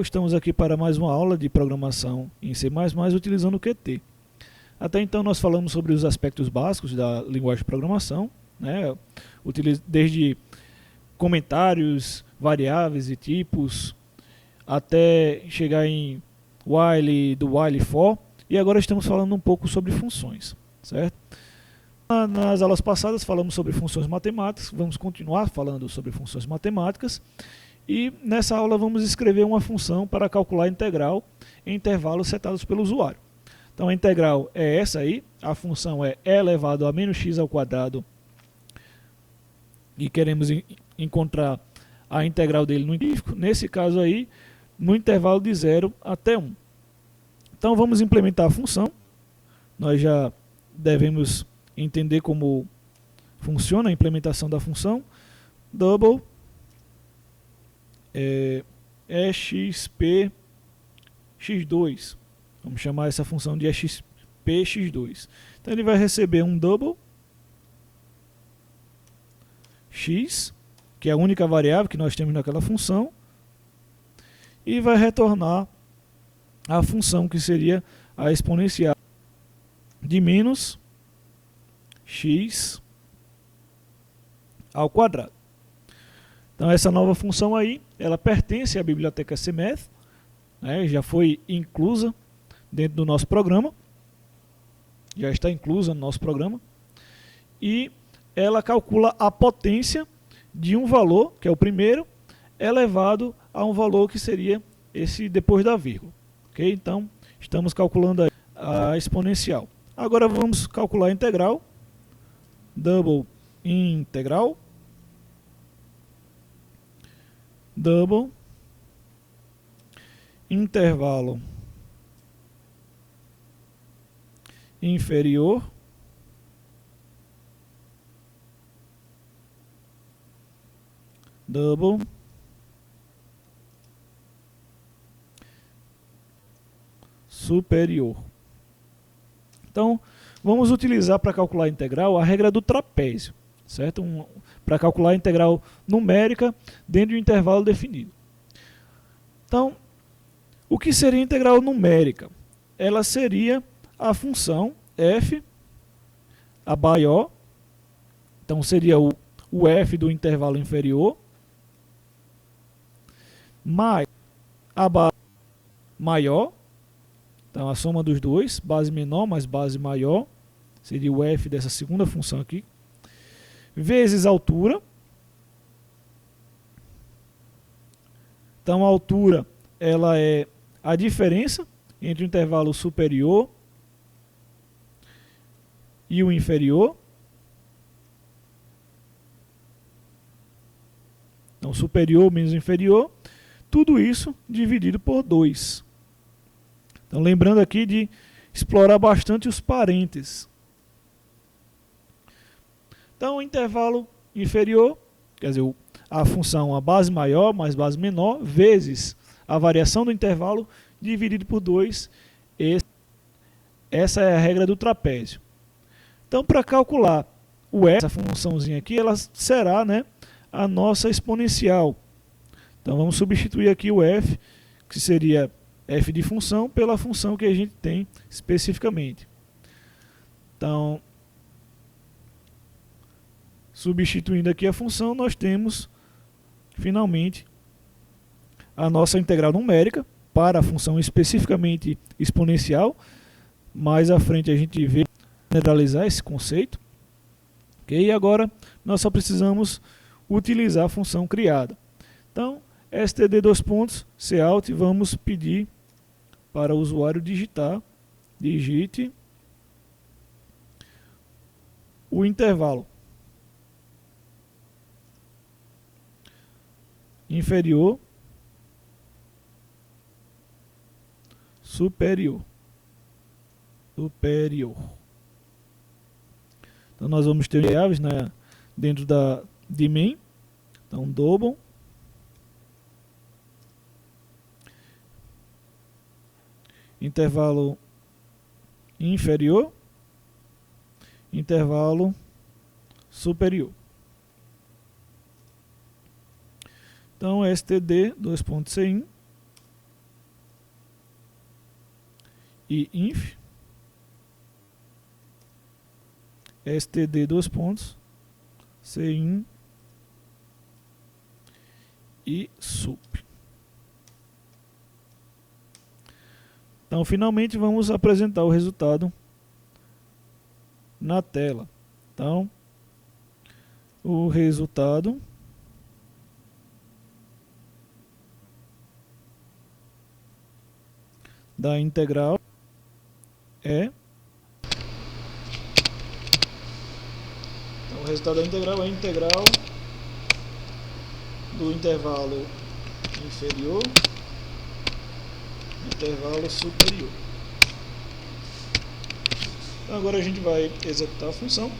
Estamos aqui para mais uma aula de programação em C++ utilizando o Qt. Até então nós falamos sobre os aspectos básicos da linguagem de programação, né? Desde comentários, variáveis e tipos, até chegar em while, do while for, e agora estamos falando um pouco sobre funções, certo? Nas aulas passadas falamos sobre funções matemáticas, vamos continuar falando sobre funções matemáticas. E nessa aula vamos escrever uma função para calcular a integral em intervalos setados pelo usuário. Então a integral é essa aí, a função é e elevado a menos x ao quadrado e queremos encontrar a integral dele no empírico, nesse caso aí, no intervalo de 0 até 1. Então vamos implementar a função, nós já devemos entender como funciona a implementação da função, double exp x2, vamos chamar essa função de exp x2. Então ele vai receber um double x, que é a única variável que nós temos naquela função, e vai retornar a função que seria a exponencial de menos x ao quadrado. Então essa nova função aí, ela pertence à biblioteca CMath, né, já foi inclusa dentro do nosso programa, já está inclusa no nosso programa, e ela calcula a potência de um valor, que é o primeiro, elevado a um valor que seria esse depois da vírgula. Okay? Então estamos calculando a exponencial. Agora vamos calcular a integral, double integral, double intervalo inferior double superior. Então vamos utilizar para calcular a integral a regra do trapézio, certo? Para calcular a integral numérica dentro de um intervalo definido. Então, o que seria a integral numérica? Ela seria a função f, a maior, então seria o f do intervalo inferior, mais a base maior, então a soma dos dois, base menor mais base maior, seria o f dessa segunda função aqui, vezes a altura. Então a altura ela é a diferença entre o intervalo superior e o inferior. Então superior menos inferior, tudo isso dividido por 2. Então lembrando aqui de explorar bastante os parênteses. Então, o intervalo inferior, quer dizer, a função a base maior mais base menor, vezes a variação do intervalo, dividido por 2. Essa é a regra do trapézio. Então, para calcular o f, essa funçãozinha aqui, ela será, né, a nossa exponencial. Então, vamos substituir aqui o f, que seria f de função, pela função que a gente tem especificamente. Então, substituindo aqui a função, nós temos, finalmente, a nossa integral numérica para a função especificamente exponencial. Mais à frente a gente vê generalizar esse conceito. Okay? E agora nós só precisamos utilizar a função criada. Então, std cout, vamos pedir para o usuário digite o intervalo inferior, superior. Então nós vamos ter variáveis, né, dentro de main. Então double intervalo inferior, intervalo superior. Então std, 2.cin, e inf std dois pontos cin e sup. Então, finalmente vamos apresentar o resultado na tela. Então, o resultado da integral é... Então, o resultado da integral é a integral do intervalo inferior intervalo superior. Então, agora a gente vai executar a função.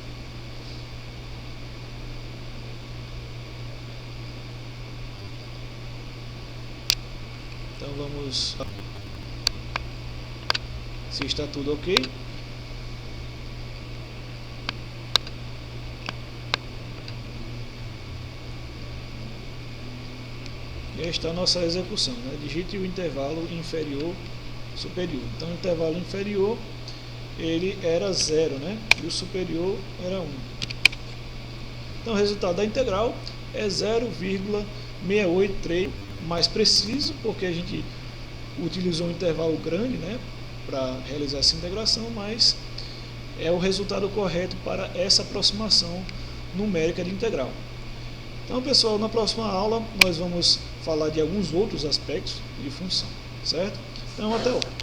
Então vamos se está tudo ok. E aí está a nossa execução, né? Digite o intervalo inferior superior. Então o intervalo inferior ele era 0, né? E o superior era 1. Então o resultado da integral é 0,683, mais preciso, porque a gente utilizou um intervalo grande, né, para realizar essa integração, mas é o resultado correto para essa aproximação numérica de integral. Então, pessoal, na próxima aula nós vamos falar de alguns outros aspectos de função, certo? Então, até lá.